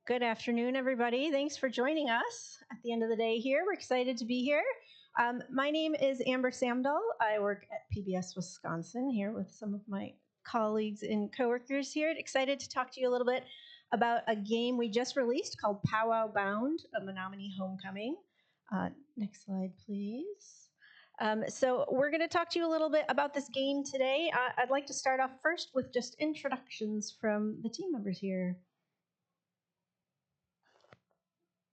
Good afternoon, everybody. Thanks for joining us at the end of the day here. We're excited to be here. My name is Amber Samdahl. I work at PBS Wisconsin here with some of my colleagues and coworkers here. Excited to talk to you a little bit about a game we just released called Powwow Bound, a Menominee Homecoming. Next slide, please. So we're going to talk to you a little bit about this game today. I'd like to start off first with just introductions from the team members here.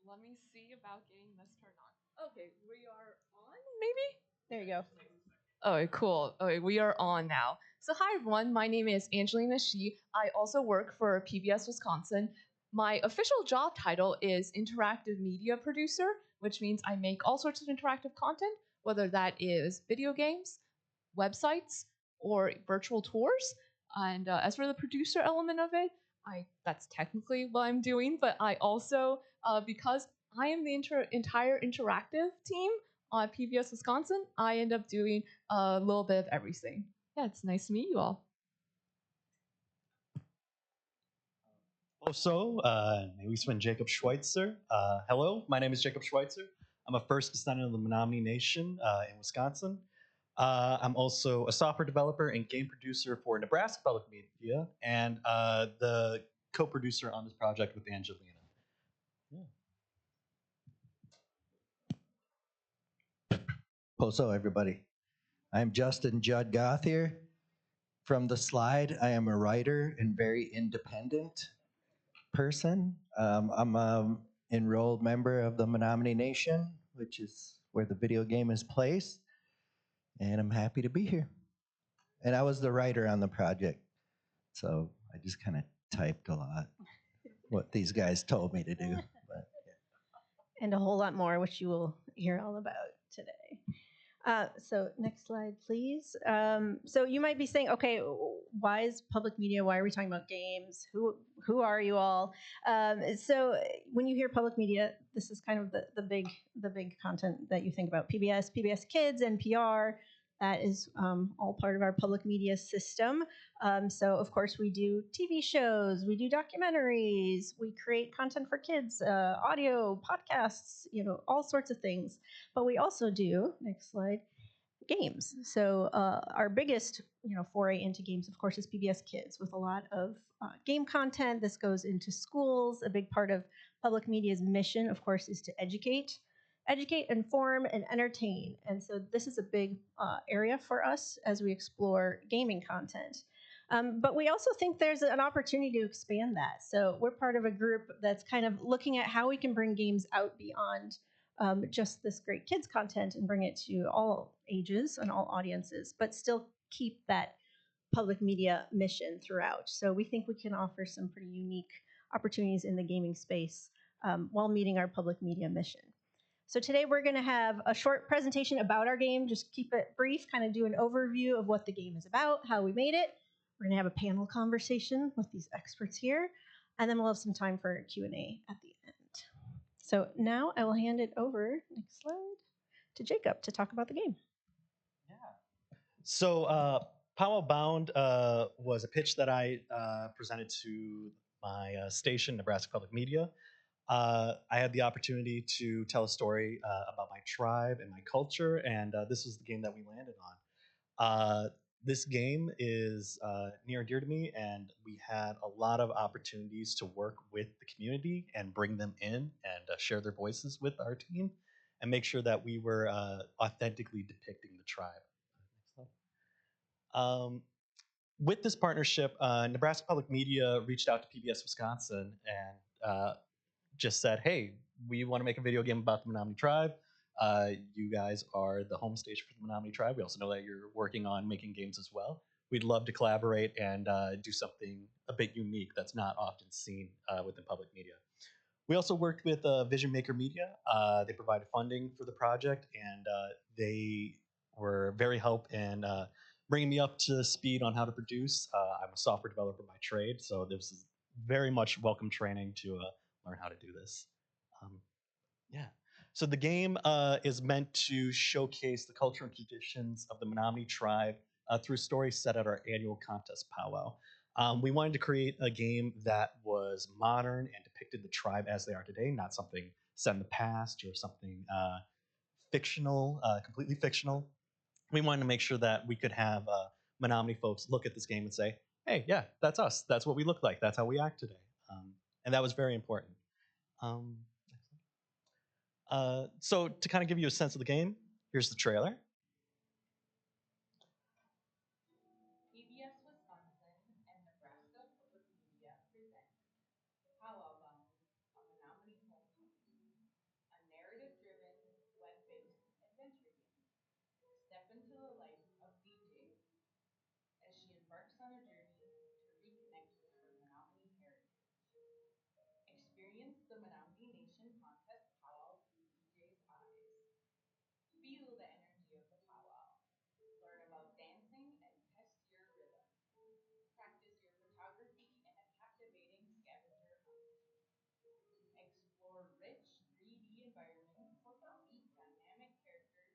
Let me see about getting this turned on. Okay, we are on, maybe? There you go. Okay, cool. Okay, we are on now. So hi everyone, my name is Angelina. I also work for PBS Wisconsin. My official job title is interactive media producer, which means I make all sorts of interactive content, whether that is video games, websites, or virtual tours. And as for the producer element of it, that's technically what I'm doing, but I also, because I am the entire interactive team on PBS Wisconsin, I end up doing a little bit of everything. Yeah, it's nice to meet you all. Also, Newisman Jacob Schwitzer. Hello, my name is Jacob Schwitzer. I'm a first descendant of the Menominee Nation in Wisconsin. I'm also a software developer and game producer for Nebraska Public Media and the co-producer on this project with Angelina. Yeah. Poso, everybody. I'm Justin Judd Goth here. From the slide, I am a writer and very independent person. I'm an enrolled member of the Menominee Nation, which is where the video game is placed, and I'm happy to be here. And I was the writer on the project, so I just kind of typed a lot what these guys told me to do. But, yeah. And a whole lot more, which you will hear all about today. So next slide, please. So you might be saying, okay, why is public media? Why are we talking about games? Who are you all? So when you hear public media, this is kind of the big content that you think about. PBS Kids, NPR. That is all part of our public media system. So of course we do TV shows, we do documentaries, we create content for kids, audio, podcasts, all sorts of things. But we also do, next slide, games. So our biggest, foray into games, of course, is PBS Kids with a lot of game content. This goes into schools. A big part of public media's mission, of course, is to educate, inform, and entertain. And so this is a big area for us as we explore gaming content. But we also think there's an opportunity to expand that. So we're part of a group that's kind of looking at how we can bring games out beyond just this great kids content and bring it to all ages and all audiences, but still keep that public media mission throughout. So we think we can offer some pretty unique opportunities in the gaming space while meeting our public media mission. So today we're going to have a short presentation about our game, just keep it brief, kind of do an overview of what the game is about, how we made it. We're going to have a panel conversation with these experts here, and then we'll have some time for Q&A at the end. So now I will hand it over, next slide, to Jacob to talk about the game. Yeah. So Powwow Bound was a pitch that I presented to my station, Nebraska Public Media. I had the opportunity to tell a story about my tribe and my culture, and this was the game that we landed on. This game is near and dear to me, and we had a lot of opportunities to work with the community and bring them in and share their voices with our team and make sure that we were authentically depicting the tribe. With this partnership, Nebraska Public Media reached out to PBS Wisconsin and just said, hey, we want to make a video game about the Menominee tribe. You guys are the home station for the Menominee tribe. We also know that you're working on making games as well. We'd love to collaborate and do something a bit unique that's not often seen within public media. We also worked with Vision Maker Media. They provided funding for the project, and they were very helpful in bringing me up to speed on how to produce. I'm a software developer by trade, so this is very much welcome training to learn how to do this. Yeah. So the game is meant to showcase the culture and traditions of the Menominee tribe through stories set at our annual contest powwow. We wanted to create a game that was modern and depicted the tribe as they are today, not something set in the past or something fictional, completely fictional. We wanted to make sure that we could have Menominee folks look at this game and say, hey, yeah, that's us. That's what we look like. That's how we act today. And that was very important. Um, so to kind of give you a sense of the game, here's the trailer. PBS Wisconsin and Nebraska Public Media present Powwow Bound, a Menominee Homecoming, a narrative-driven, web-based adventure game. Step into the life of DJ as she embarks on a journey to reconnect with her Menominee heritage. Experience the Menominee Nation contest powwow through DJ's eyes. Feel the energy of the powwow. Learn about dancing and test your rhythm. Practice your photography in a captivating scavenger hunt. Explore rich 3D environments and meet dynamic characters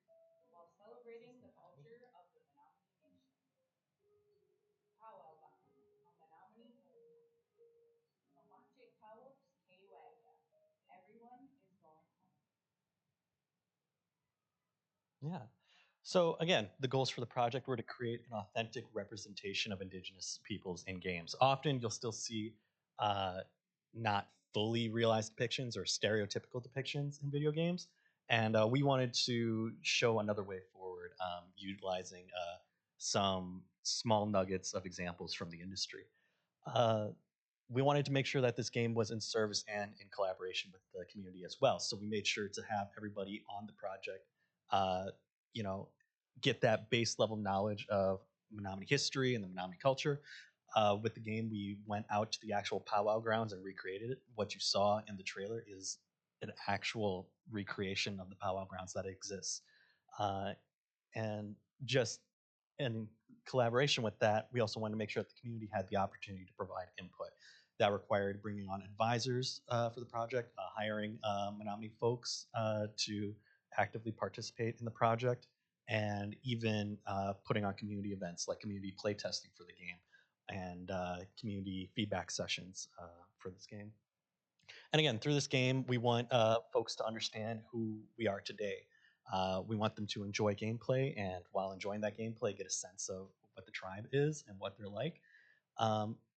while celebrating the culture of the Menominee Nation. Powwow Bound, a Menominee Homecoming. Kamache Kawops Kewaya. Everyone is going home. Yeah. So again, the goals for the project were to create an authentic representation of Indigenous peoples in games. Often you'll still see not fully realized depictions or stereotypical depictions in video games. And we wanted to show another way forward, utilizing some small nuggets of examples from the industry. Uh, we wanted to make sure that this game was in service and in collaboration with the community as well. So we made sure to have everybody on the project, uh, you know, get that base level knowledge of Menominee history and the Menominee culture. With the game, we went out to the actual powwow grounds and recreated it. What you saw in the trailer is an actual recreation of the powwow grounds that exists. Uh, and just in collaboration with that, we also wanted to make sure that the community had the opportunity to provide input. That required bringing on advisors for the project, hiring Menominee folks to actively participate in the project, and even putting on community events like community playtesting for the game and community feedback sessions for this game. And again, through this game, we want folks to understand who we are today. We want them to enjoy gameplay, and while enjoying that gameplay, get a sense of what the tribe is and what they're like.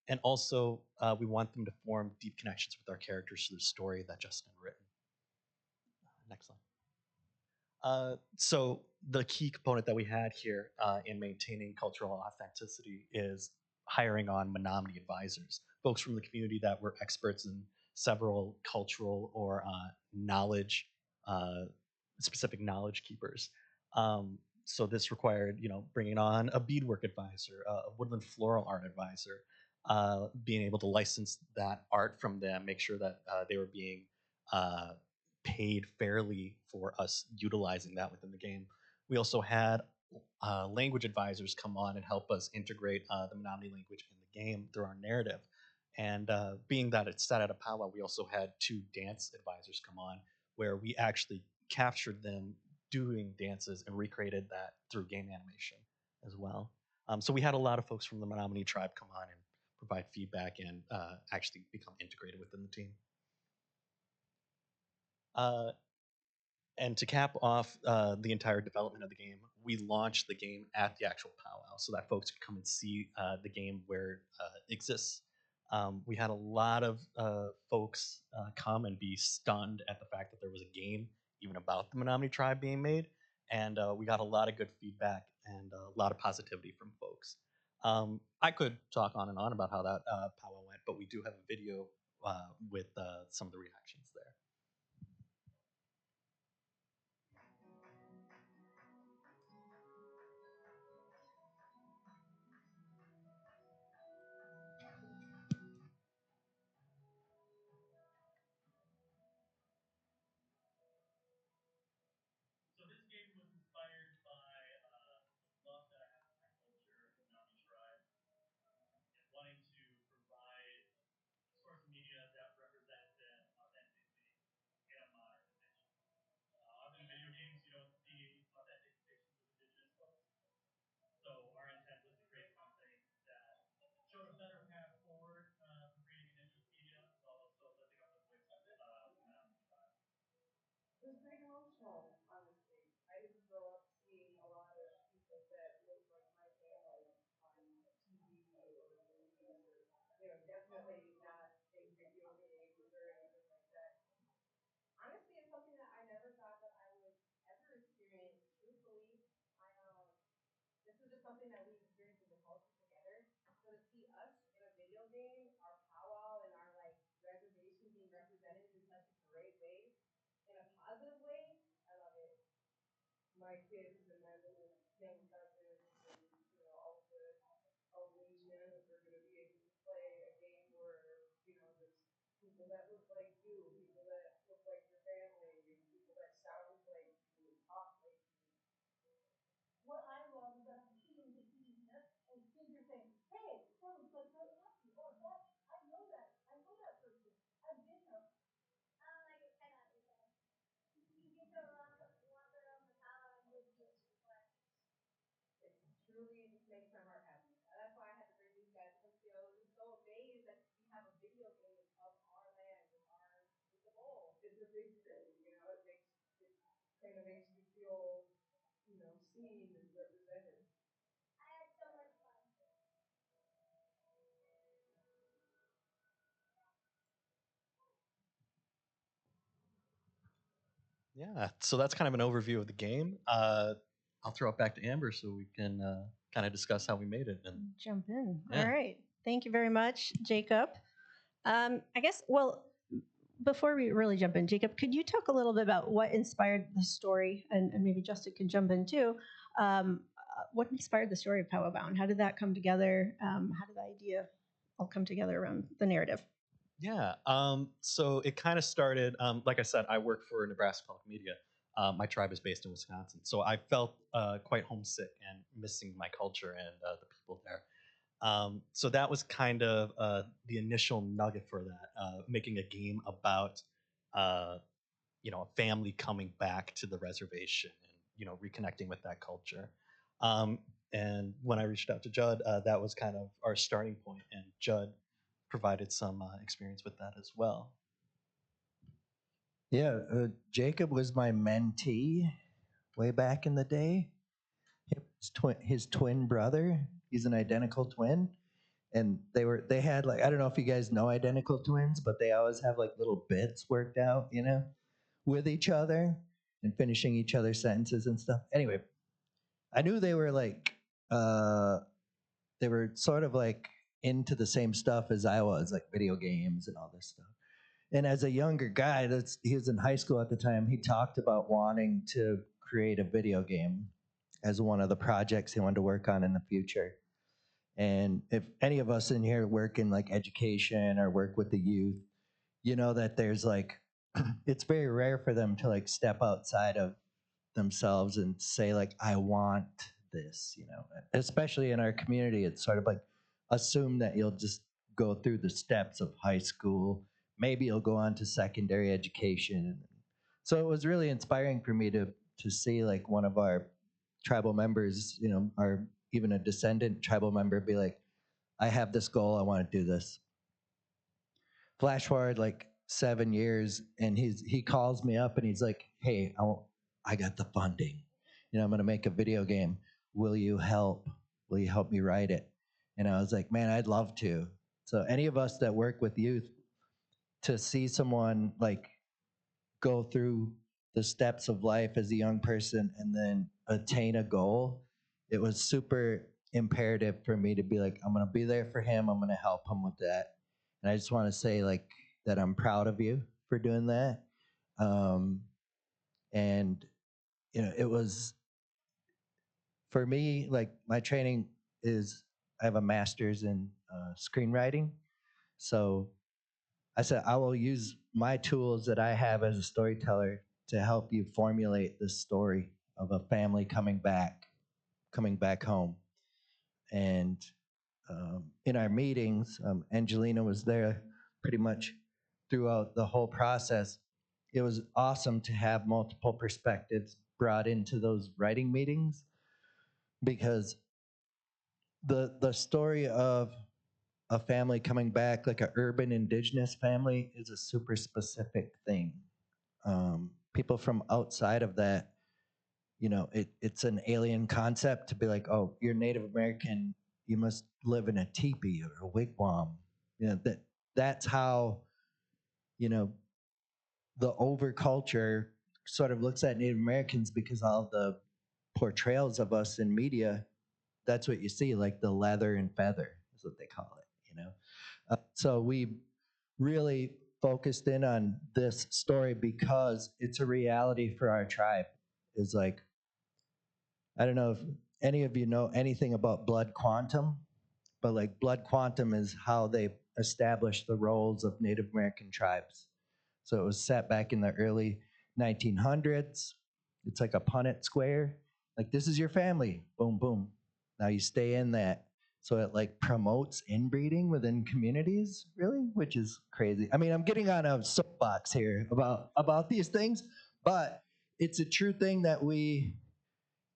And also, we want them to form deep connections with our characters through the story that Justin written. Next slide. So the key component that we had here in maintaining cultural authenticity is hiring on Menominee advisors, folks from the community that were experts in several cultural or knowledge, uh, specific knowledge keepers. So this required, bringing on a beadwork advisor, a woodland floral art advisor, being able to license that art from them, make sure that they were being uh, paid fairly for us utilizing that within the game. We also had language advisors come on and help us integrate the Menominee language in the game through our narrative. And being that it's set at a powwow, we also had 2 dance advisors come on where we actually captured them doing dances and recreated that through game animation as well. So we had a lot of folks from the Menominee tribe come on and provide feedback and actually become integrated within the team. Uh, and to cap off the entire development of the game, we launched the game at the actual powwow so that folks could come and see the game where it exists. We had a lot of folks come and be stunned at the fact that there was a game even about the Menominee tribe being made. And we got a lot of good feedback and a lot of positivity from folks. I could talk on and on about how that powwow went, but we do have a video with some of the reactions there. something that we experience in the culture together. So to see us in a video game, our powwow and our like reservation being represented in such a great way, in a positive way, I love it. My kids and my little young cousins and all the Angelina, we're going to be able to play a game where there's people that look like you, people that look like your family, and people that sound like you, and talk like you. What I love is that I'm seeing the Indigenous and kids are saying, "Hey, that looks like my auntie," or "That I know that person. I've been there." Like it's kind of you get to walk around the tower and with you. It truly just makes my heart happy. That's why I had to bring these guys because I was just so amazed that we have a video game of our land with the bowl. It's a big thing, it kind of makes you feel, seen and represented. I had so much fun. Yeah, so that's kind of an overview of the game. I'll throw it back to Amber so we can kind of discuss how we made it. And Jump in. Yeah. All right. Thank you very much, Jacob. I guess, well, before we really jump in, Jacob, could you talk a little bit about what inspired the story? And maybe Justin can jump in too. What inspired the story of Powwow Bound? How did that come together? How did the idea all come together around the narrative? Yeah, so it kind of started, like I said, I work for Nebraska Public Media. My tribe is based in Wisconsin. So I felt quite homesick and missing my culture and the people there. So that was kind of the initial nugget for that, making a game about a family coming back to the reservation and reconnecting with that culture. Um, and when I reached out to Judd, that was kind of our starting point, and Judd provided some experience with that as well. Yeah, Jacob was my mentee way back in the day. His twin brother, he's an identical twin, and they had like, I don't know if you guys know identical twins, but they always have like little bits worked out, with each other and finishing each other's sentences and stuff. Anyway, I knew they were they were sort of like into the same stuff as I was, like video games and all this stuff. And as a younger guy, he was in high school at the time, he talked about wanting to create a video game as one of the projects he wanted to work on in the future. And if any of us in here work in like education or work with the youth, you know that there's like, it's very rare for them to like step outside of themselves and say like, I want this, especially in our community. It's sort of like assume that you'll just go through the steps of high school. Maybe you'll go on to secondary education. So it was really inspiring for me to see like one of our tribal members, or even a descendant tribal member be like, I have this goal, I want to do this. Flash forward like 7 years, and he calls me up and he's like, hey, I got the funding. I'm going to make a video game. Will you help? Will you help me write it? And I was like, man, I'd love to. So any of us that work with youth, to see someone like go through the steps of life as a young person and then attain a goal, it was super imperative for me to be like, I'm going to be there for him. I'm going to help him with that. And I just want to say like that I'm proud of you for doing that. And it was, for me, like my training is, I have a master's in screenwriting. So I said, I will use my tools that I have as a storyteller to help you formulate this story of a family coming back home. And in our meetings, Angelina was there pretty much throughout the whole process. It was awesome to have multiple perspectives brought into those writing meetings, because the story of a family coming back, like an urban indigenous family, is a super specific thing. People from outside of that, it's an alien concept to be like, oh, you're Native American, you must live in a teepee or a wigwam. That's how, the over culture sort of looks at Native Americans, because all the portrayals of us in media that's what you see, like the leather and feather is what they call it, you know. So we really focused in on this story because it's a reality for our tribe. Is like, I don't know if any of you know anything about blood quantum, but like blood quantum is how they established the roles of Native American tribes. So it was set back in the early 1900s. It's like a Punnett square. Like, this is your family. Boom, boom. Now you stay in that. So it like promotes inbreeding within communities, really, which is crazy. I mean, I'm getting on a soapbox here about these things, but it's a true thing that we,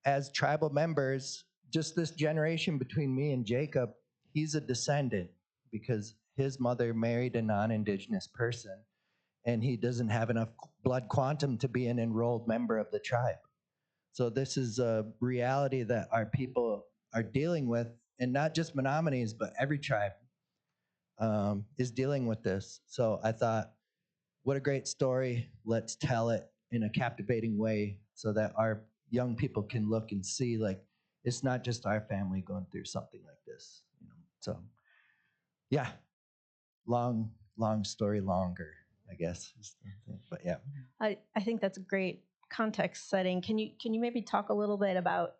as tribal members, just this generation between me and Jacob, he's a descendant because his mother married a non-Indigenous person, and he doesn't have enough blood quantum to be an enrolled member of the tribe. So this is a reality that our people are dealing with, and not just Menominees, but every tribe is dealing with this. So I thought, what a great story. Let's tell it in a captivating way so that our young people can look and see, like, it's not just our family going through something like this. You know? So yeah, long story longer, I guess. But yeah. I think that's a great context setting. Can you maybe talk a little bit about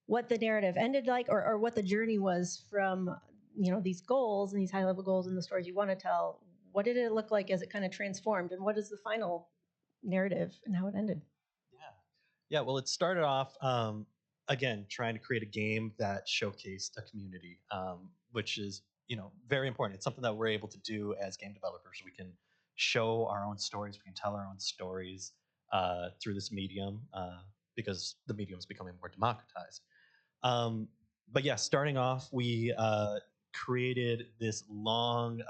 what the narrative ended like, or what the journey was from, you know, these goals and these high level goals and the stories you want to tell? What did it look like as it kind of transformed, and what is the final narrative and how it ended? Yeah, well, it started off, again, trying to create a game that showcased a community, which is, very important. It's something that we're able to do as game developers. We can show our own stories, we can tell our own stories through this medium because the medium is becoming more democratized. Um, but yeah, starting off, we created this long,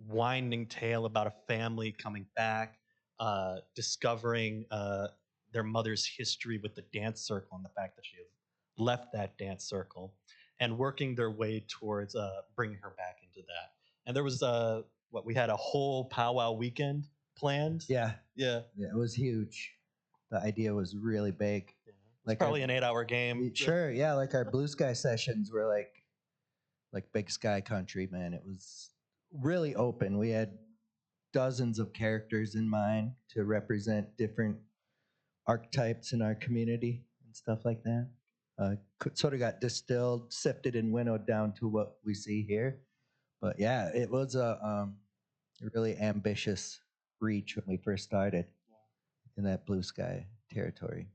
winding tale about a family coming back, discovering their mother's history with the dance circle and the fact that she has left that dance circle, and working their way towards bringing her back into that. And there was what we had a whole powwow weekend planned. Yeah, Yeah, it was huge. The idea was really big. yeah. It's probably an 8-hour game. Sure, yeah. Like our blue sky sessions were like big sky country, man. It was really open. We had dozens of characters in mind to represent different archetypes in our community and stuff like that. Sort of got distilled, sifted, and winnowed down to what we see here. But yeah, it was a really ambitious reach when we first started in that blue sky territory.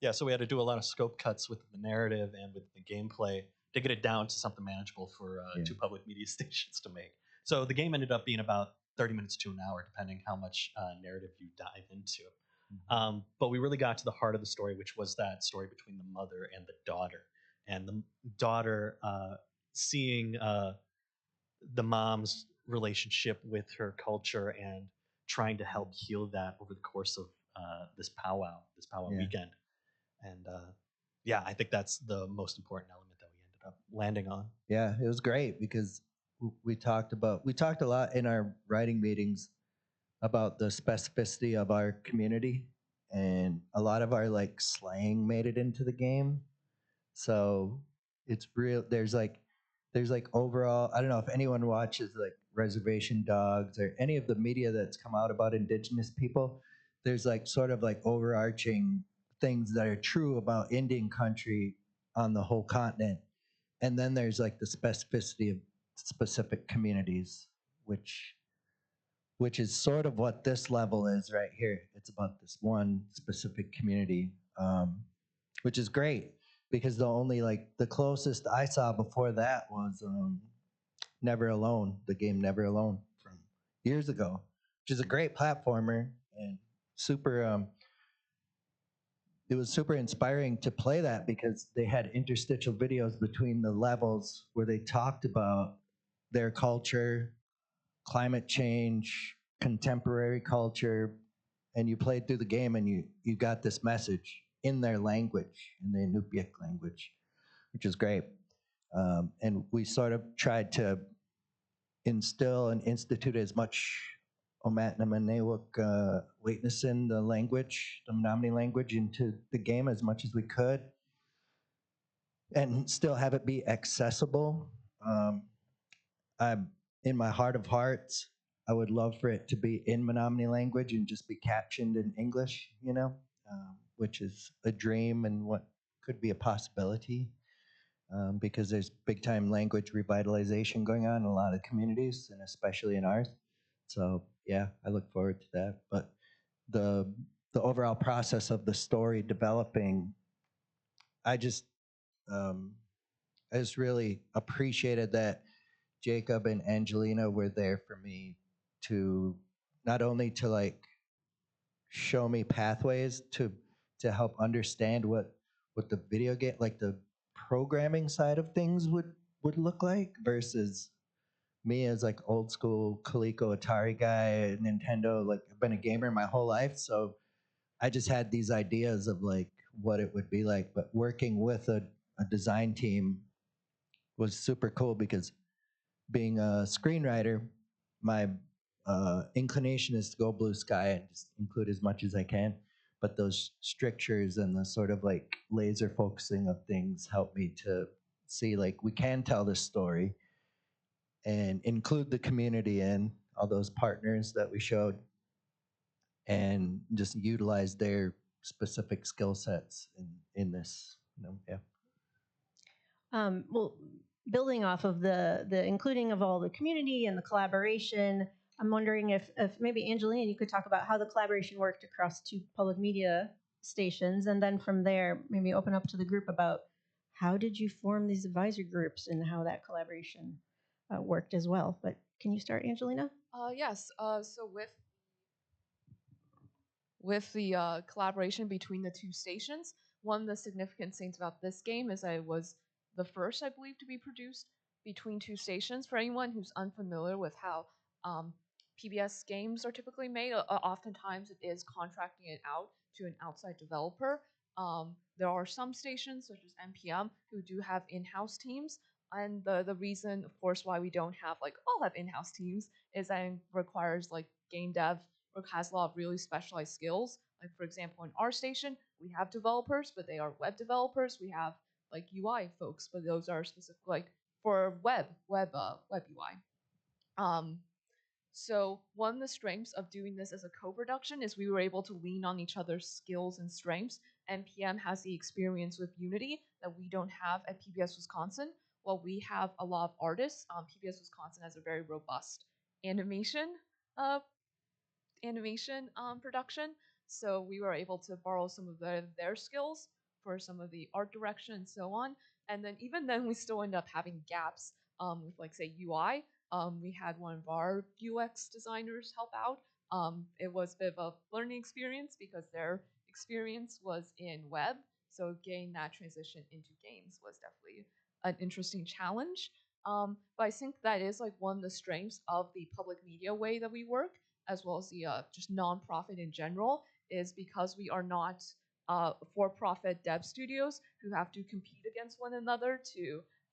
Yeah, so we had to do a lot of scope cuts with the narrative and with the gameplay to get it down to something manageable for two public media stations to make. So the game ended up being about 30 minutes to an hour, depending how much narrative you dive into. But we really got to the heart of the story, which was that story between the mother and the daughter. And the daughter seeing the mom's relationship with her culture and trying to help heal that over the course of this powwow weekend. And yeah, I think that's the most important element that we ended up landing on. Yeah, it was great because we talked a lot in our writing meetings about the specificity of our community, and a lot of our like slang made it into the game. So it's real. There's like overall, I don't know if anyone watches like Reservation Dogs or any of the media that's come out about Indigenous people. There's like sort of like overarching things that are true about Indian country on the whole continent. And then there's like the specificity of specific communities, which is sort of what this level is right here. It's about this one specific community, which is great because the closest I saw before that was Never Alone, the game Never Alone from years ago, which is a great platformer and super. It was super inspiring to play that because they had interstitial videos between the levels where they talked about their culture, climate change, contemporary culture, and you played through the game and you got this message in their language, in the Inupiaq language, which is great. And we sort of tried to instill and institute as much Omatnamanewuk Witnessing the language, the Menominee language into the game as much as we could. and still have it be accessible. I'm in my heart of hearts, I would love for it to be in Menominee language and just be captioned in English, which is a dream and what could be a possibility, because there's big time language revitalization going on in a lot of communities and especially in ours. So yeah, I look forward to that. But the the overall process of the story developing, I just um, I just really appreciated that Jacob and Angelina were there for me to not only to like show me pathways to help understand what the video game, like the programming side of things would look like versus me as like old school Coleco Atari guy, Nintendo, like I've been a gamer my whole life. So I just had these ideas of like what it would be like, but working with a design team was super cool because being a screenwriter, my inclination is to go blue sky and just include as much as I can. But those strictures and the sort of like laser focusing of things help me to see like we can tell this story and include the community in all those partners that we showed and just utilize their specific skill sets in this. Yeah. Well, building off of the including of all the community and the collaboration, I'm wondering if maybe Angelina, you could talk about how the collaboration worked across two public media stations, and then from there, maybe open up to the group about how did you form these advisory groups and how that collaboration worked as well. But can you start, Angelina? Yes. So with the collaboration between the two stations, one of the significant things about this game is that it was the first, I believe, to be produced between two stations. For anyone who's unfamiliar with how PBS games are typically made, oftentimes it is contracting it out to an outside developer. There are some stations, such as NPM, who do have in-house teams. And the reason, of course, why we don't have like all have in-house teams is that it requires like game dev has a lot of really specialized skills. Like for example, in our station, we have developers, but they are web developers. We have like UI folks, but those are specific like for web UI. Um, so one of the strengths of doing this as a co-production is we were able to lean on each other's skills and strengths. NPM has the experience with Unity that we don't have at PBS Wisconsin. While we have a lot of artists, PBS Wisconsin has a very robust animation uh, production. So we were able to borrow some of their skills for some of the art direction and so on. And then even then, we still end up having gaps with like say UI. We had one of our UX designers help out. It was a bit of a learning experience because their experience was in web. So getting that transition into games was definitely an interesting challenge. But I think that is like one of the strengths of the public media way that we work, as well as the just nonprofit in general, is because we are not for-profit dev studios who have to compete against one another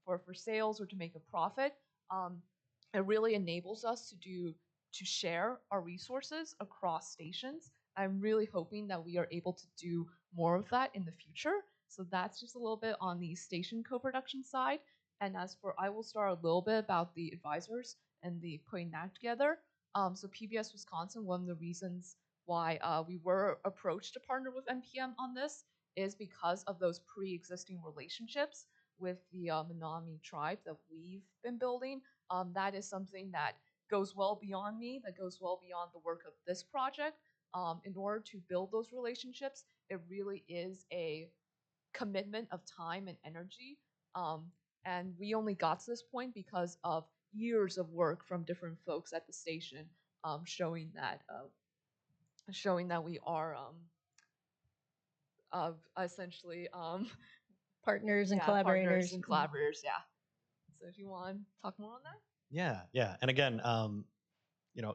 for sales or to make a profit. Um, it really enables us to share our resources across stations. I'm really hoping that we are able to do more of that in the future. So that's just a little bit on the station co-production side. And as for, I will start a little bit about the advisors and the putting that together. So PBS Wisconsin, one of the reasons why we were approached to partner with NPM on this is because of those pre-existing relationships with the Menominee tribe that we've been building. That is something that goes well beyond me, that goes well beyond the work of this project. In order to build those relationships, it really is a commitment of time and energy. Um, and we only got to this point because of years of work from different folks at the station, showing that we are essentially Partners and yeah, collaborators. partners and collaborators. Yeah. So if you want to talk more on that. Yeah. And again,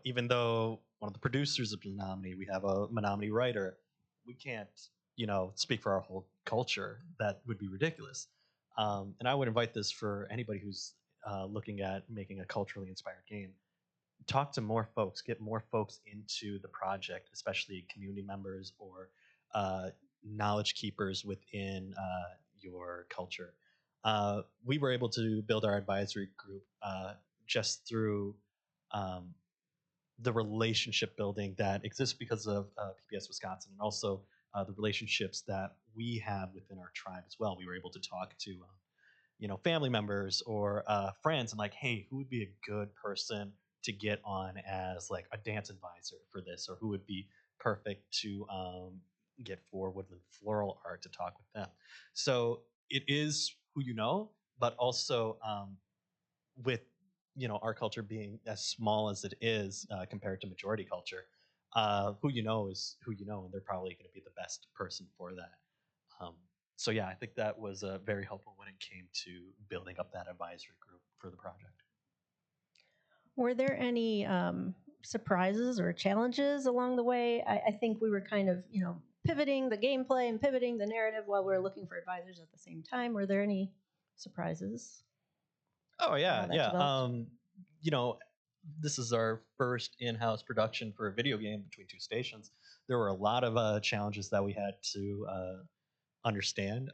even though one of the producers of Menominee, we have a Menominee writer, we can't, speak for our whole culture. That would be ridiculous. And I would invite this for anybody who's looking at making a culturally inspired game. Talk to more folks, get more folks into the project, especially community members or knowledge keepers within your culture. we were able to build our advisory group just through um, the relationship building that exists because of PBS Wisconsin, and also the relationships that we have within our tribe as well. We were able to talk to family members or friends and like, hey, who would be a good person to get on as like a dance advisor for this, or who would be perfect to get for woodland floral art to talk with them. So it is who you know, but also with our culture being as small as it is compared to majority culture, who you know is who you know, and they're probably going to be the best person for that. Um, so yeah, I think that was very helpful when it came to building up that advisory group for the project. Were there any surprises or challenges along the way? I think we were kind of, pivoting the gameplay and pivoting the narrative while we were looking for advisors at the same time. Were there any surprises? Oh yeah, that yeah. developed? This is our first in-house production for a video game between two stations. There were a lot of challenges that we had to understand.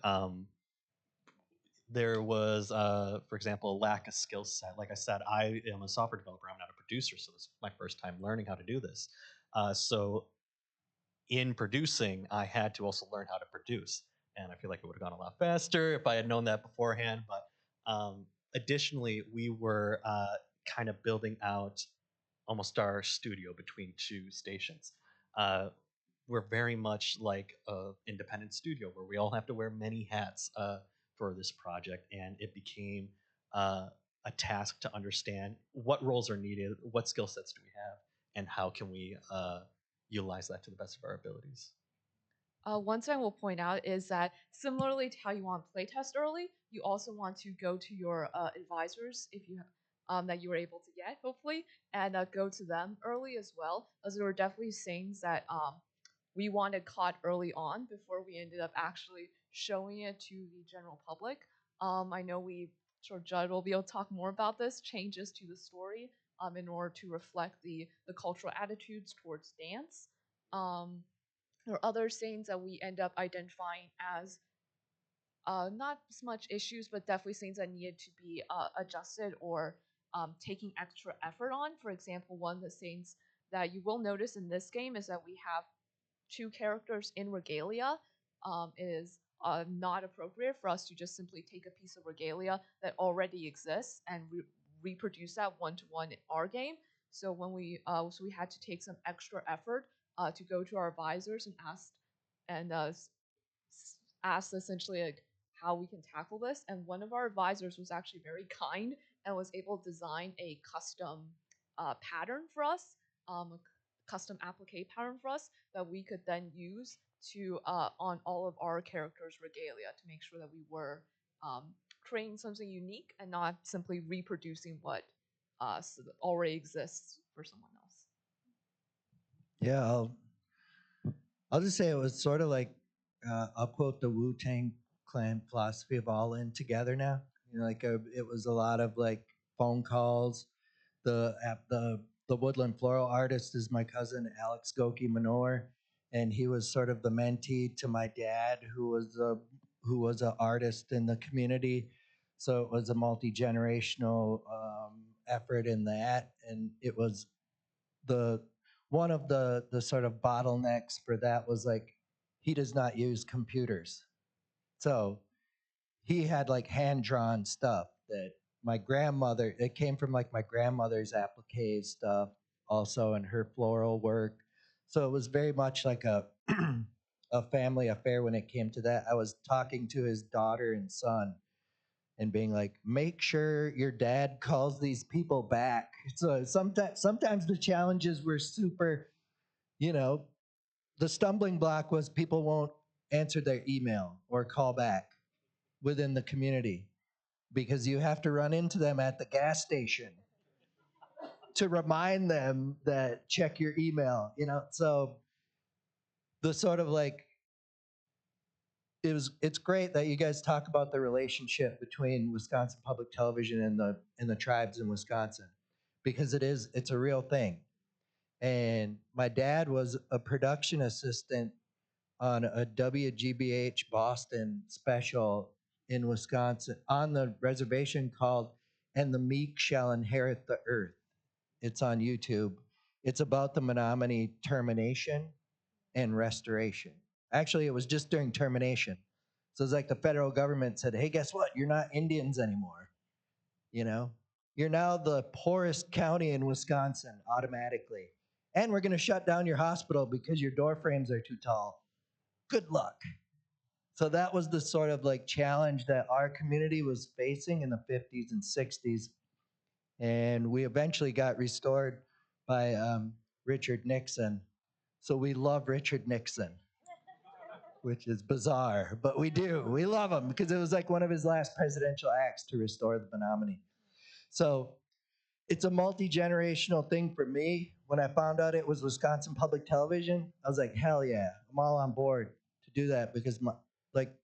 There was, for example, a lack of skill set. Like I said, I am a software developer. I'm not a producer, so this is my first time learning how to do this. So in producing, I had to also learn how to produce, and I feel like it would have gone a lot faster if I had known that beforehand. But additionally, we were kind of building out almost our studio between two stations. We're very much like an independent studio where we all have to wear many hats for this project, and it became a task to understand what roles are needed, what skill sets do we have, and how can we utilize that to the best of our abilities. One thing I will point out is that similarly to how you want to playtest early, you also want to go to your advisors if you that you were able to get, hopefully, and go to them early as well, as there were definitely things that we wanted caught early on before we ended up actually showing it to the general public. I know Judd will be able to talk more about this, changes to the story in order to reflect the cultural attitudes towards dance. Or other things that we end up identifying as not as much issues, but definitely things that needed to be adjusted or taking extra effort on. For example, one of the things that you will notice in this game is that we have two characters in regalia. Is not appropriate for us to just simply take a piece of regalia that already exists and reproduce that one to one in our game. So when we had to take some extra effort to go to our advisors and ask essentially like how we can tackle this. And one of our advisors was actually very kind and was able to design a custom pattern for us, a custom applique pattern for us that we could then use to on all of our characters' regalia to make sure that we were creating something unique and not simply reproducing what already exists for someone else. Yeah, I'll just say it was sort of like I'll quote the Wu-Tang Clan philosophy of all in together now. It was a lot of like phone calls. The woodland floral artist is my cousin Alex Goki Manor, and he was sort of the mentee to my dad, who was an artist in the community. So it was a multi-generational effort in that, and it was the one of the sort of bottlenecks for that was like he does not use computers. So he had like hand drawn stuff that my grandmother, it came from like my grandmother's applique stuff also and her floral work. So it was very much like a a family affair when it came to that. I was talking to his daughter and son and being like, make sure your dad calls these people back. So sometimes the challenges were super, you know, the stumbling block was people won't answer their email or call back within the community because you have to run into them at the gas station to remind them that check your email, So the sort of like it's great that you guys talk about the relationship between Wisconsin Public Television and the tribes in Wisconsin because it's a real thing. And my dad was a production assistant on a WGBH Boston special in Wisconsin on the reservation called "And the Meek Shall Inherit the Earth." It's on YouTube. It's about the Menominee termination and restoration. Actually, it was just during termination. So it's like the federal government said, "Hey, guess what? You're not Indians anymore. You know, you're now the poorest county in Wisconsin automatically. And we're going to shut down your hospital because your door frames are too tall. Good luck." So that was the sort of like challenge that our community was facing in the 50s and 60s. And we eventually got restored by Richard Nixon. So we love Richard Nixon, which is bizarre, but we do. We love him because it was like one of his last presidential acts to restore the Menominee. So it's a multi-generational thing for me. When I found out it was Wisconsin Public Television, I was like, hell yeah, I'm all on board to do that because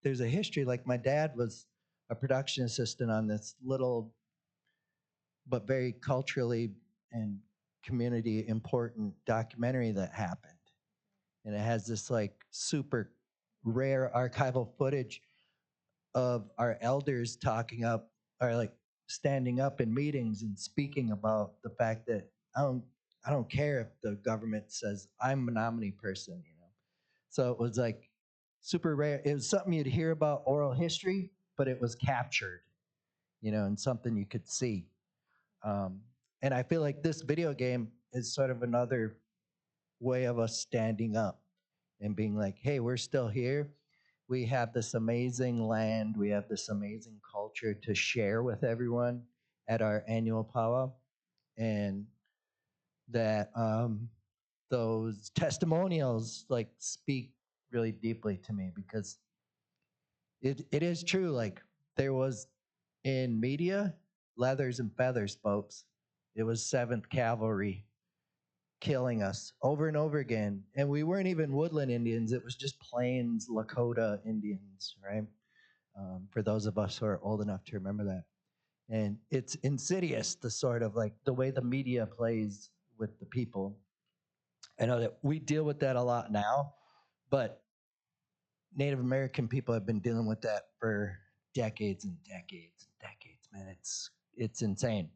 there's a history. Like my dad was a production assistant on this little but very culturally and community important documentary that happened. And it has this like super rare archival footage of our elders talking up or like standing up in meetings and speaking about the fact that I don't care if the government says I'm a Menominee person, you know. So it was like super rare. It was something you'd hear about oral history, but it was captured, you know, and something you could see. And I feel like this video game is sort of another way of us standing up and being like, hey, we're still here. We have this amazing land. We have this amazing culture to share with everyone at our annual powwow. And that those testimonials like speak really deeply to me because it is true. Like there was in media, leathers and feathers, folks. It was 7th Cavalry killing us over and over again. And we weren't even woodland Indians. It was just plains Lakota Indians, right? For those of us who are old enough to remember that. And it's insidious, the sort of like the way the media plays with the people. I know that we deal with that a lot now, but Native American people have been dealing with that for decades and decades and decades, man. It's insane.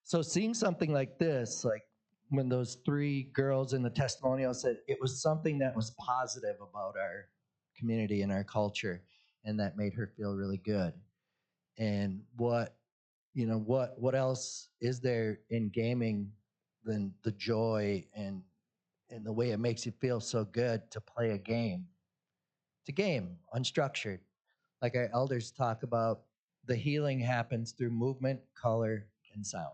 So seeing something like this, like when those 3 girls in the testimonial said it was something that was positive about our community and our culture, and that made her feel really good. And what else is there in gaming than the joy and the way it makes you feel so good to play a game? To game unstructured, like our elders talk about, the healing happens through movement, color, and sound.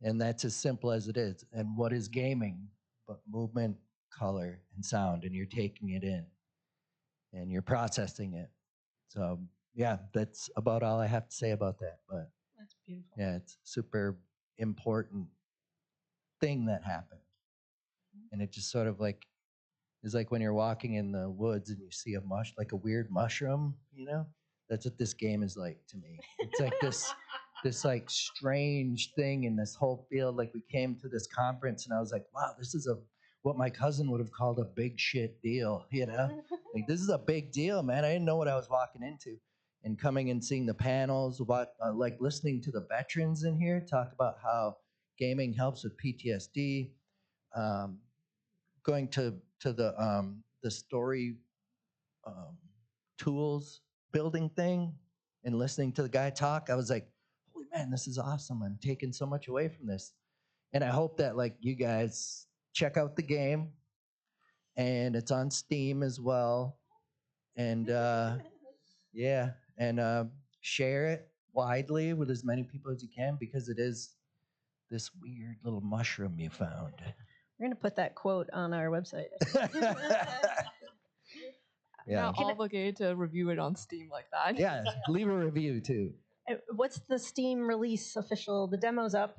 And that's as simple as it is. And what is gaming but movement, color, and sound? And you're taking it in and you're processing it. So yeah, that's about all I have to say about that. But That's beautiful. yeah, it's super important thing that happened. And it just sort of like is like when you're walking in the woods and you see a like a weird mushroom, you know? That's what this game is like to me. It's like this like strange thing in this whole field. Like we came to this conference and I was like, wow, this is what my cousin would have called a big shit deal, you know? Like this is a big deal, man. I didn't know what I was walking into. And coming and seeing the panels, like listening to the veterans in here talk about how gaming helps with PTSD, going to the story um, tools building thing and listening to the guy talk, I was like, holy man, this is awesome. I'm taking so much away from this. And I hope that like you guys check out the game, and it's on Steam as well. And yeah, and share it widely with as many people as you can because it is this weird little mushroom you found. We're going to put that quote on our website. Now Yeah. obligated to review it on Steam like that. Yeah, leave a review too. What's the Steam release official? The demo's up.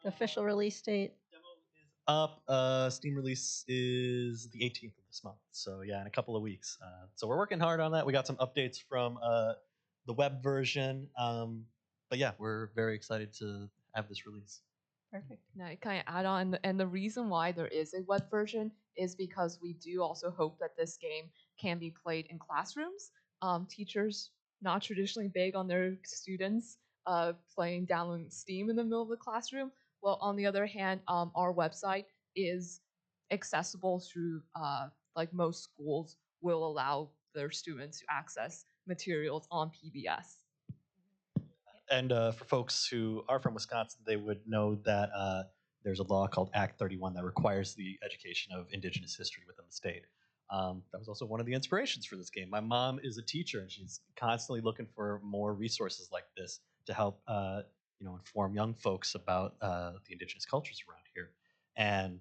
The official release date. Up. Steam release is the 18th of this month. So yeah, in a couple of weeks. So we're working hard on that. We got some updates from the web version. But yeah, we're very excited to have this release. Perfect. Now, I kind of add on, and the reason why there is a web version is because we do also hope that this game can be played in classrooms. teachers not traditionally big on their students playing downloading Steam in the middle of the classroom. Well, on the other hand, our website is accessible through like most schools will allow their students to access materials on PBS. And for folks who are from Wisconsin, they would know that there's a law called Act 31 that requires the education of Indigenous history within the state. That was also one of the inspirations for this game. My mom is a teacher, and she's constantly looking for more resources like this to help, inform young folks about the Indigenous cultures around here. And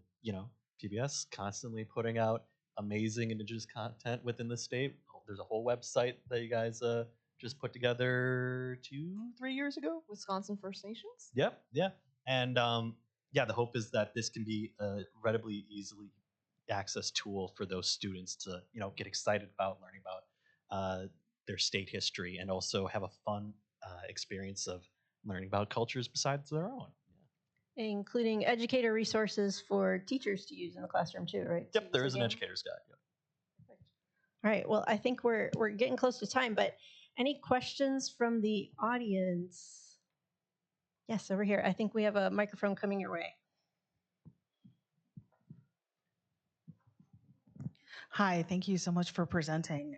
PBS constantly putting out amazing Indigenous content within the state. There's a whole website that you guys just put together 2-3 years ago. Wisconsin First Nations? Yep, yeah. And the hope is that this can be a readily, easily access tool for those students to, get excited about learning about their state history and also have a fun experience of learning about cultures besides their own. Including educator resources for teachers to use in the classroom too, right? Yep, there is an educator's guide. Yep. All right. Well, I think we're getting close to time, but any questions from the audience? Yes, over here. I think we have a microphone coming your way. Hi, thank you so much for presenting.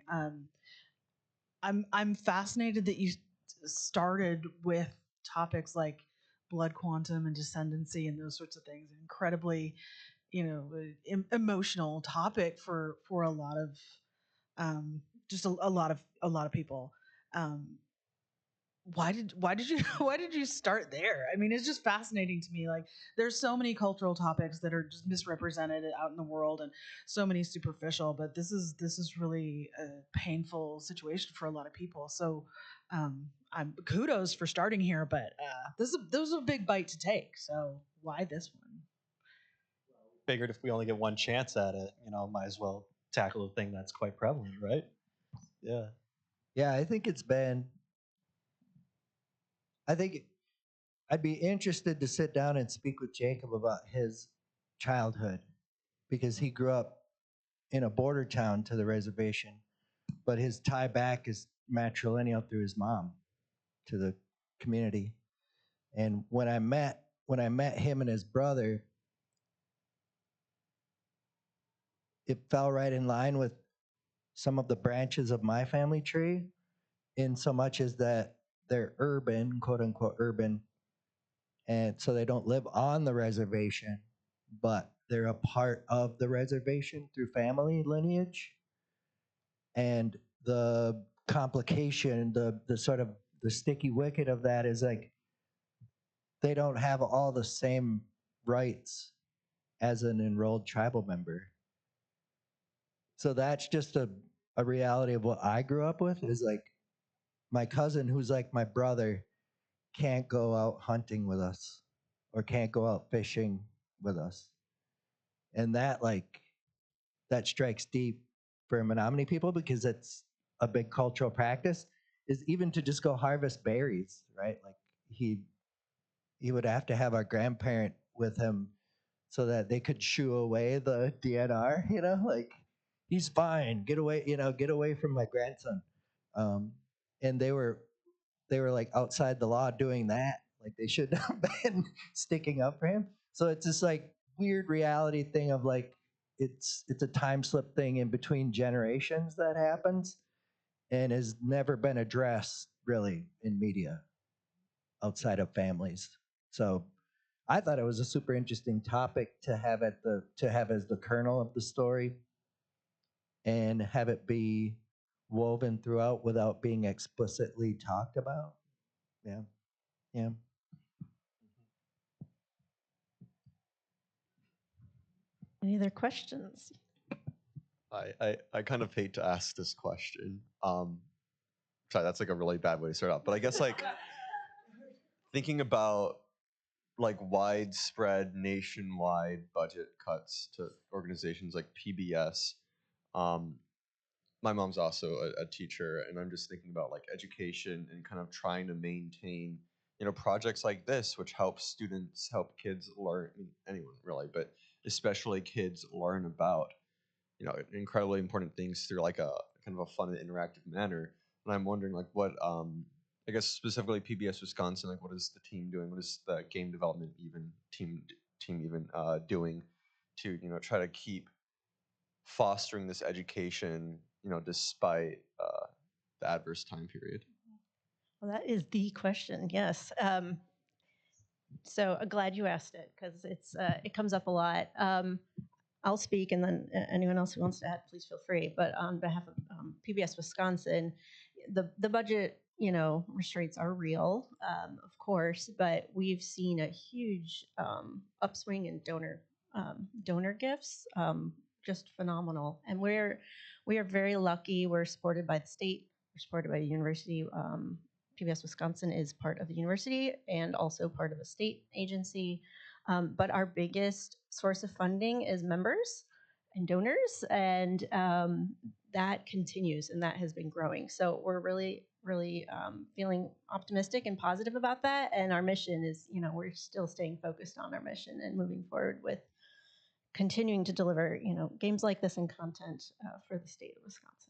I'm fascinated that you started with topics like blood quantum and descendancy and those sorts of things. Incredibly, emotional topic for a lot of just a lot of people. Why did you start there? I mean, it's just fascinating to me. Like, there's so many cultural topics that are just misrepresented out in the world, and so many superficial. But this is really a painful situation for a lot of people. So, I'm kudos for starting here. But this was a big bite to take. So why this one? Figured if we only get one chance at it, might as well tackle a thing that's quite prevalent, right? Yeah. Yeah, I think I'd be interested to sit down and speak with Jacob about his childhood because he grew up in a border town to the reservation, but his tie back is matrilineal through his mom to the community. And when I met him and his brother, it fell right in line with some of the branches of my family tree, in so much as that they're urban, quote unquote urban, and so they don't live on the reservation, but they're a part of the reservation through family lineage. And the complication, the sort of the sticky wicket of that is like they don't have all the same rights as an enrolled tribal member. So that's just a reality of what I grew up with, is like my cousin, who's like my brother, can't go out hunting with us or can't go out fishing with us. And that strikes deep for Menominee people because it's a big cultural practice, is even to just go harvest berries, right? Like he would have to have our grandparent with him so that they could shoo away the DNR, like he's fine, get away from my grandson. And they were like outside the law doing that. Like they shouldn't have been sticking up for him. So it's this like weird reality thing of like it's a time slip thing in between generations that happens and has never been addressed really in media outside of families. So I thought it was a super interesting topic to have as the kernel of the story and have it be woven throughout without being explicitly talked about. Yeah. Yeah. Any other questions? I kind of hate to ask this question. Sorry, that's like a really bad way to start out. But I guess like thinking about like widespread nationwide budget cuts to organizations like PBS. My mom's also a teacher, and I'm just thinking about like education and kind of trying to maintain, projects like this, which help kids learn, anyone really, but especially kids learn about, incredibly important things through like a kind of a fun and interactive manner. And I'm wondering like what I guess specifically PBS Wisconsin, like what is the team doing? What is the game development team even doing to try to keep fostering this education despite the adverse time period? Well, that is the question. Yes. So glad you asked it because it comes up a lot. I'll speak, and then anyone else who wants to add, please feel free. But on behalf of PBS Wisconsin, the budget restraints are real, of course, but we've seen a huge upswing in donor gifts, just phenomenal. And we are very lucky. We're supported by the state. We're supported by the university. PBS Wisconsin is part of the university and also part of a state agency. But our biggest source of funding is members and donors, and that continues, and that has been growing. So we're really, really feeling optimistic and positive about that. And our mission is, we're still staying focused on our mission and moving forward with continuing to deliver, games like this and content for the state of Wisconsin.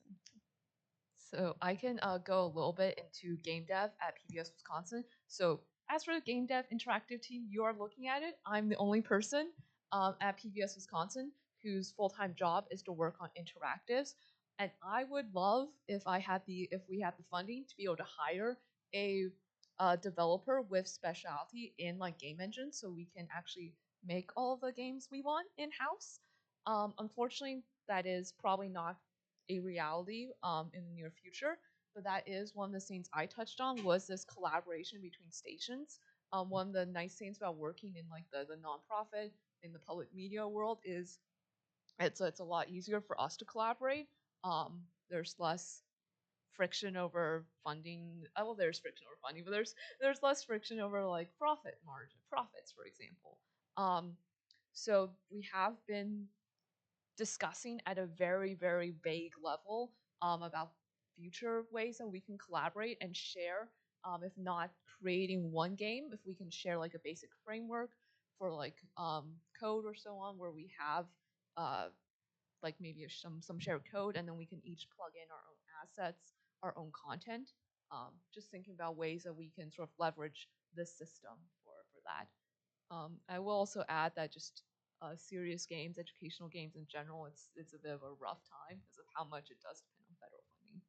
So I can go a little bit into game dev at PBS Wisconsin. So as for the game dev interactive team, you are looking at it. I'm the only person at PBS Wisconsin whose full-time job is to work on interactives. And I would love if we had the funding to be able to hire a developer with specialty in like game engines, so we can actually make all of the games we want in-house. Unfortunately, that is probably not a reality in the near future, but that is one of the things I touched on was this collaboration between stations. One of the nice things about working in like the nonprofit in the public media world is it's a lot easier for us to collaborate. There's less friction over funding. Well, there's friction over funding, but there's less friction over like profits, for example. So we have been discussing at a very, very vague level about future ways that we can collaborate and share. If not creating one game, if we can share like a basic framework for like code or so on, where we have like maybe some shared code, and then we can each plug in our own assets, our own content. Just thinking about ways that we can sort of leverage this system for that. I will also add that just serious games, educational games in general, it's a bit of a rough time because of how much it does depend on federal funding.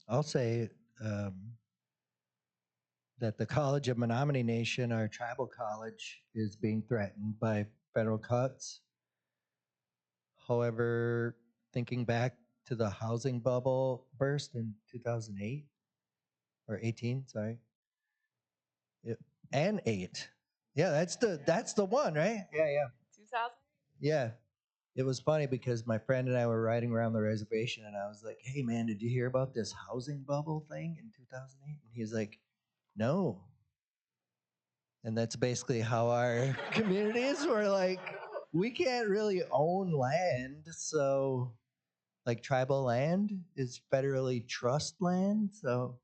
I'll say that the College of Menominee Nation, our tribal college, is being threatened by federal cuts. However, thinking back to the housing bubble burst in 2008 or 18, sorry, and 8. Yeah, that's the one, right? Yeah. 2000. Yeah. It was funny because my friend and I were riding around the reservation, and I was like, "Hey, man, did you hear about this housing bubble thing in 2008?" And he's like, "No." And that's basically how our communities were like, we can't really own land, so like tribal land is federally trust land. So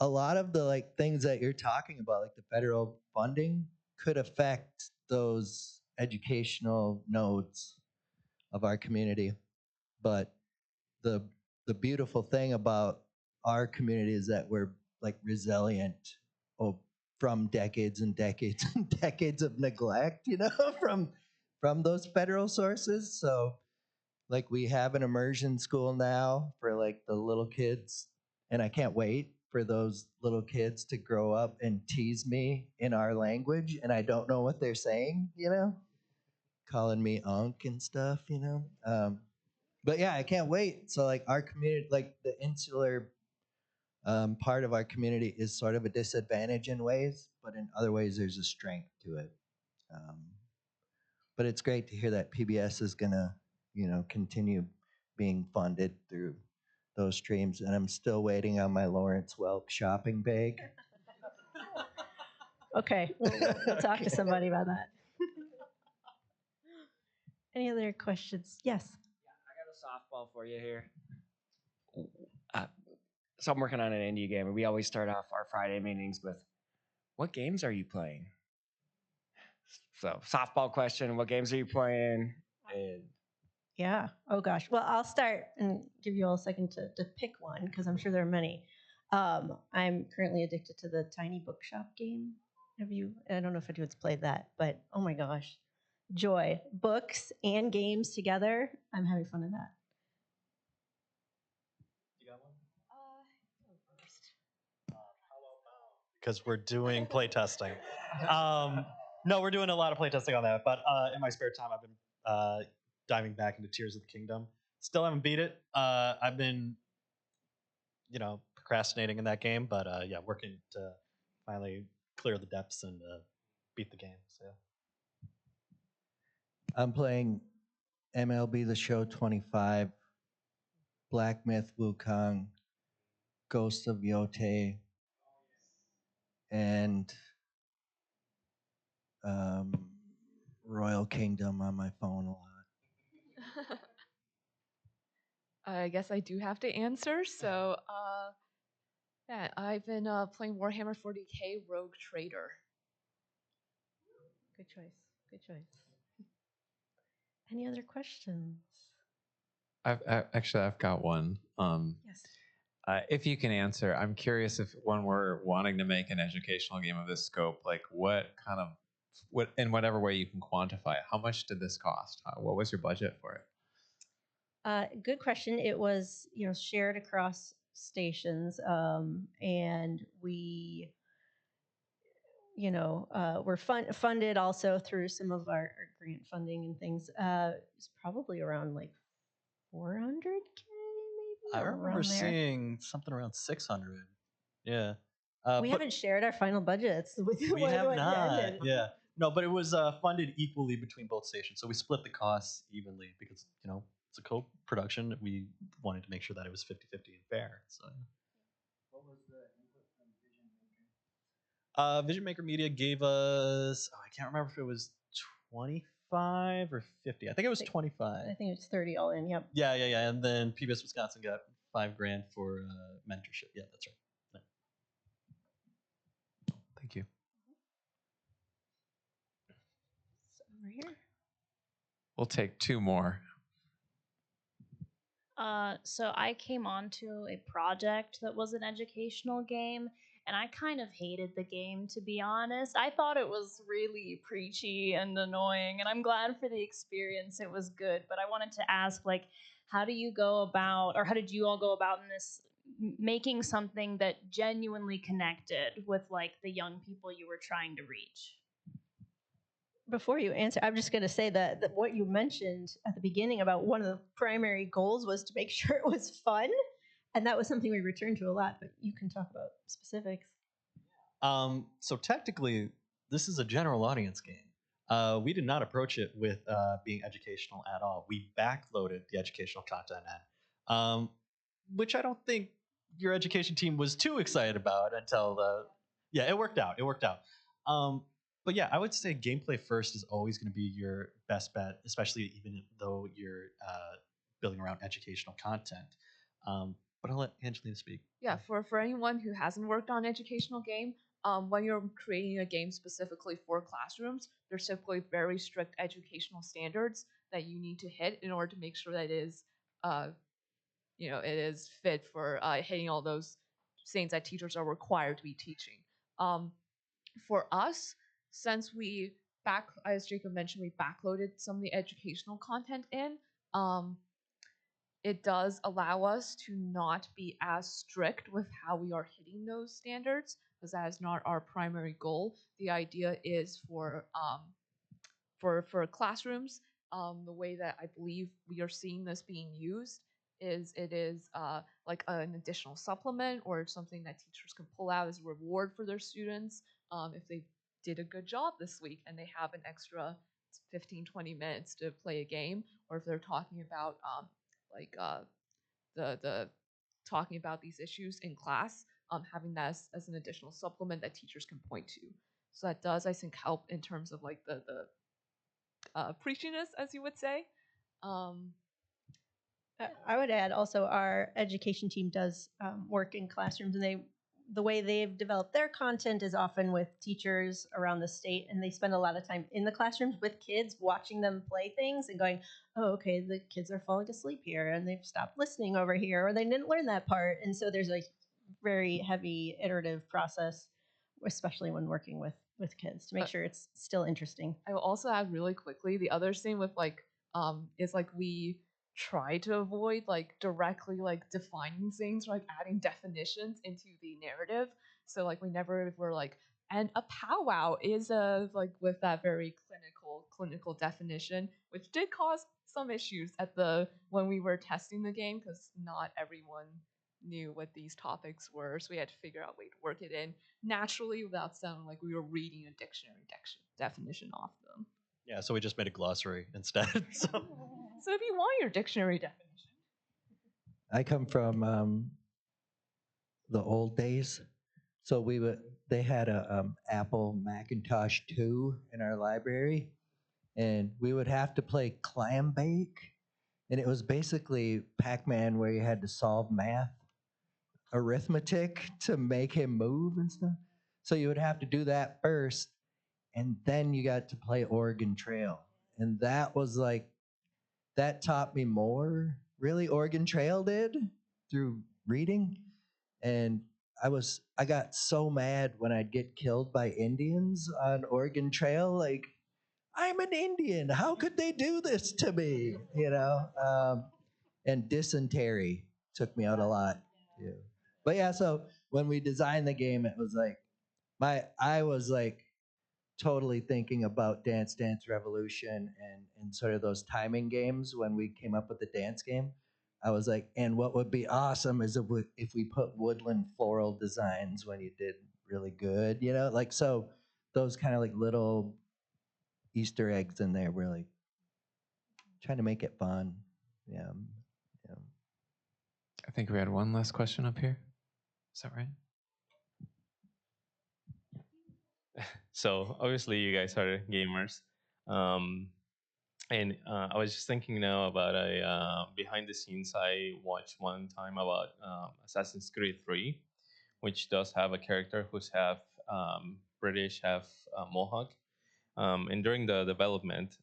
a lot of the like things that you're talking about, like the federal funding, could affect those educational nodes of our community. But the beautiful thing about our community is that we're like resilient from decades and decades and decades of neglect, from those federal sources. So like we have an immersion school now for like the little kids, and I can't wait for those little kids to grow up and tease me in our language, and I don't know what they're saying, calling me unk and stuff, but yeah, I can't wait. So like our community, like the insular part of our community is sort of a disadvantage in ways, but in other ways there's a strength to it. But it's great to hear that PBS is gonna, continue being funded through those streams. And I'm still waiting on my Lawrence Welk shopping bag. Okay, we'll talk to somebody about that. Any other questions? Yes. I got a softball for you here. So I'm working on an indie game, and we always start off our Friday meetings with, "What games are you playing?" So softball question: what games are you playing? And Yeah. Oh gosh. Well, I'll start and give you all a second to pick one because I'm sure there are many. I'm currently addicted to the Tiny Bookshop game. Have you? I don't know if anyone's played that, but oh my gosh, joy! Books and games together. I'm having fun in that. You got one? Because we're doing playtesting. No, we're doing a lot of playtesting on that. But in my spare time, I've been diving back into Tears of the Kingdom. Still haven't beat it. I've been, procrastinating in that game, but yeah, working to finally clear the depths and beat the game. So I'm playing MLB The Show 25, Black Myth Wukong, Ghost of Yote, and Royal Kingdom on my phone a lot. I guess I do have to answer. So, yeah, I've been playing Warhammer 40k Rogue Trader. Good choice. Good choice. Any other questions? I've got one. Yes. If you can answer, I'm curious if when we're wanting to make an educational game of this scope, like what in whatever way you can quantify it, how much did this cost? What was your budget for it? Good question. It was, shared across stations, and we, were funded also through some of our grant funding and things. It's probably around like 400K, maybe. I or remember around there. seeing something around 600. Yeah. We but haven't shared our final budgets with we what have it not. ended. Yeah. No, but it was funded equally between both stations. So we split the costs evenly because, it's a co-production. We wanted to make sure that it was 50-50 and fair. So What was the input from Vision Maker? Vision Maker Media gave us, I can't remember if it was 25 or 50. I think it was 25. I think it's 30 all in. Yep. Yeah. And then PBS Wisconsin got $5,000 for mentorship. Yeah, that's right. Yeah. Thank you. So over here. We'll take two more. So I came onto a project that was an educational game, and I kind of hated the game, to be honest. I thought it was really preachy and annoying, and I'm glad for the experience. It was good, but I wanted to ask, like, how do you go about, or how did you all go about in this, making something that genuinely connected with, like, the young people you were trying to reach? Before you answer, I'm just going to say that what you mentioned at the beginning about one of the primary goals was to make sure it was fun. And that was something we returned to a lot, but you can talk about specifics. So technically, this is a general audience game. We did not approach it with being educational at all. We backloaded the educational content in, which I don't think your education team was too excited about until yeah, it worked out. But yeah, I would say gameplay first is always going to be your best bet, especially even though you're building around educational content. But I'll let Angelina speak. Yeah, for anyone who hasn't worked on educational game, when you're creating a game specifically for classrooms, there's typically very strict educational standards that you need to hit in order to make sure that it is, it is fit for hitting all those things that teachers are required to be teaching. For us, since as Jacob mentioned, we backloaded some of the educational content in. It does allow us to not be as strict with how we are hitting those standards, because that is not our primary goal. The idea is for classrooms, the way that I believe we are seeing this being used is it is like an additional supplement or something that teachers can pull out as a reward for their students if they did a good job this week and they have an extra 15-20 minutes to play a game, or if they're talking about the talking about these issues in class, having that as an additional supplement that teachers can point to. So that does, I think, help in terms of like the preachiness, as you would say. I would add also our education team does work in classrooms, and the way they've developed their content is often with teachers around the state, and they spend a lot of time in the classrooms with kids, watching them play things and going, oh, okay, the kids are falling asleep here and they've stopped listening over here, or they didn't learn that part. And so there's a very heavy iterative process, especially when working with kids, to make sure it's still interesting. I will also add really quickly, the other thing with like is like we try to avoid like directly like defining things, like adding definitions into the narrative. So like we never were like, and a powwow is a like with that very clinical definition, which did cause some issues at the when we were testing the game, because not everyone knew what these topics were, so we had to figure out a way to work it in naturally without sounding like we were reading a dictionary definition off them. Yeah, so we just made a glossary instead. So if you want your dictionary definition. I come from the old days, so they had a Apple Macintosh 2 in our library, and we would have to play clam bake, and it was basically Pac-Man where you had to solve math arithmetic to make him move and stuff. So you would have to do that first, and then you got to play Oregon Trail. And that was like, that taught me more, really, Oregon Trail did, through reading. And I got so mad when I'd get killed by Indians on Oregon Trail. Like, I'm an Indian. How could they do this to me? You know? And dysentery took me out a lot too. But yeah, so when we designed the game, it was like I was like totally thinking about Dance Dance Revolution and sort of those timing games when we came up with the dance game. I was like, and what would be awesome is if we put woodland floral designs when you did really good, you know, like, so those kind of like little Easter eggs in there, really trying to make it fun. Yeah. Yeah. I think we had one last question up here. Is that right? So obviously you guys are gamers, and I was just thinking now about a behind the scenes I watched one time about Assassin's Creed 3, which does have a character who's half British, half Mohawk. And during the development,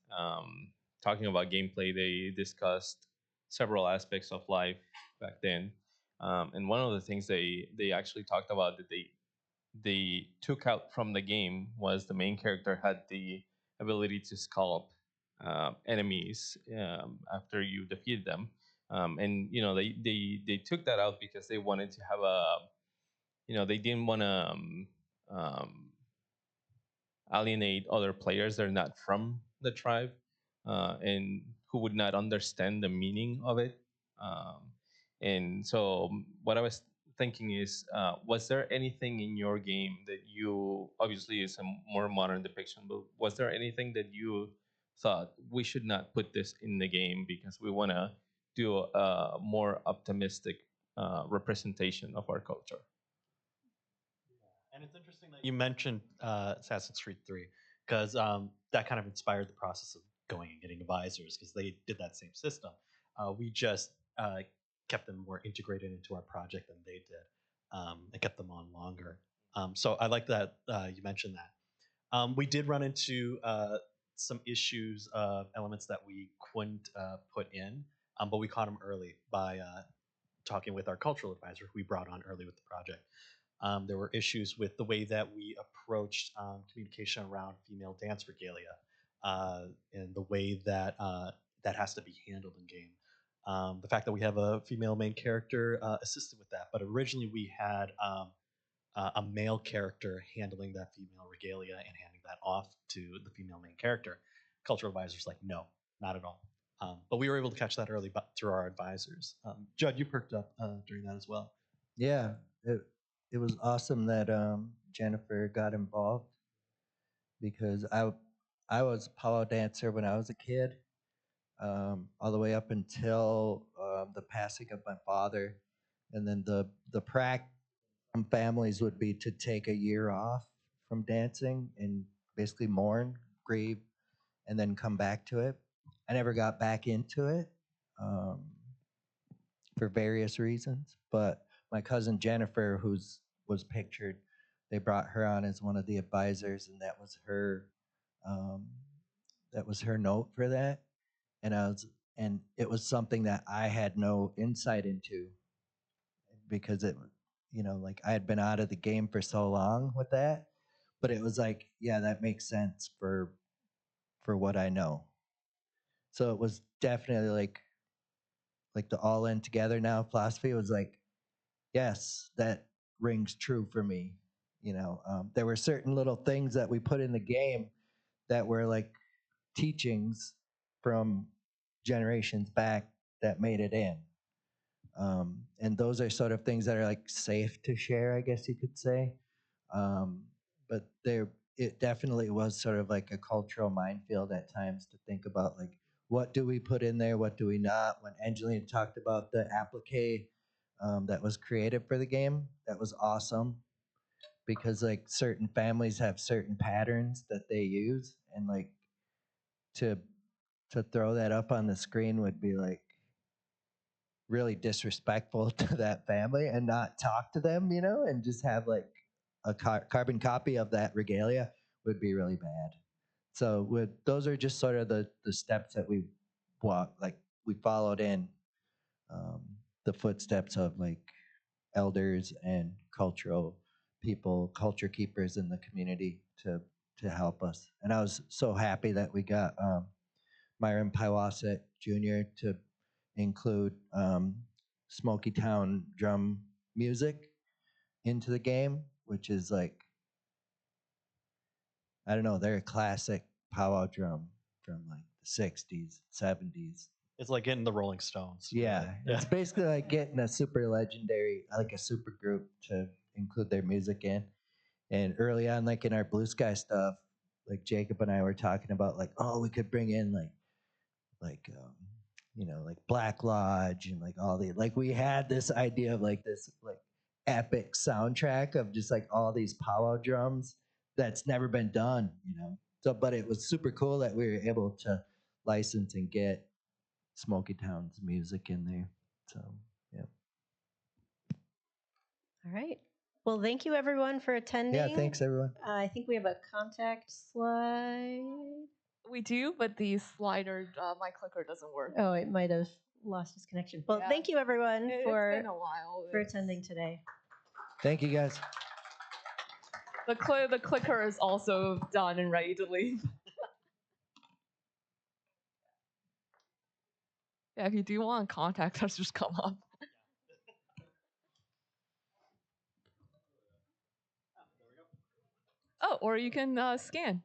talking about gameplay, they discussed several aspects of life back then. And one of the things they actually talked about that they took out from the game was the main character had the ability to scalp enemies after you defeat them. And you know they took that out because they wanted to have a, you know, they didn't want to alienate other players that are not from the tribe and who would not understand the meaning of it. And so what I was thinking is, was there anything in your game that you, obviously it's a more modern depiction, but was there anything that you thought we should not put this in the game because we want to do a more optimistic representation of our culture? And it's interesting that you mentioned Assassin's Creed 3, because that kind of inspired the process of going and getting advisors, because they did that same system. We just kept them more integrated into our project than they did, and kept them on longer. So I like that you mentioned that. We did run into some issues of elements that we couldn't put in, but we caught them early by talking with our cultural advisor, who we brought on early with the project. There were issues with the way that we approached communication around female dance regalia, and the way that that has to be handled in game. The fact that we have a female main character assisted with that, but originally we had a male character handling that female regalia and handing that off to the female main character. Cultural advisors like, no, not at all. But we were able to catch that early through our advisors. Judd, you perked up during that as well. Yeah, it was awesome that Jennifer got involved, because I was a powwow dancer when I was a kid, all the way up until the passing of my father, and then the practice from families would be to take a year off from dancing and basically mourn, grieve, and then come back to it. I never got back into it for various reasons, but my cousin Jennifer, who's was pictured. They brought her on as one of the advisors, and um, that was her note for that. And it was something that I had no insight into because like I had been out of the game for so long with that. But it was like, yeah, that makes sense for what I know. So it was definitely like the all in together now philosophy was like, yes, that rings true for me. There were certain little things that we put in the game that were like teachings from generations back that made it in. And those are sort of things that are like safe to share, I guess you could say. Um, but it definitely was sort of like a cultural minefield at times to think about like, what do we put in there? What do we not? When Angelina talked about the applique that was created for the game, that was awesome because like certain families have certain patterns that they use, and like to throw that up on the screen would be like really disrespectful to that family and not talk to them, and just have like a carbon copy of that regalia would be really bad. So those are just sort of the steps that we walked, like we followed in um, the footsteps of like elders and cultural people, culture keepers in the community to help us. And I was so happy that we got Myron Pywasset Jr. to include Smoky Town drum music into the game, which is like, I don't know, they're a classic powwow drum from like the 60s, 70s. It's like getting the Rolling Stones. Yeah, it's basically like getting a super legendary, like a super group to include their music in. And early on, like in our Blue Sky stuff, like Jacob and I were talking about, like, oh, we could bring in like like Black Lodge and like all the like we had this idea of like this like epic soundtrack of just like all these powwow drums that's never been done. So, but it was super cool that we were able to license and get Smoky Town's music in there. So, yeah. All right. Well, thank you everyone for attending. Yeah, thanks everyone. I think we have a contact slide. We do, but the slider, my clicker doesn't work. Oh, it might have lost its connection. Well, thank you everyone It's been a while. for attending today. Thank you guys. The clicker is also done and ready to leave. Yeah, if you do want to contact us, just come up. Oh, or you can scan.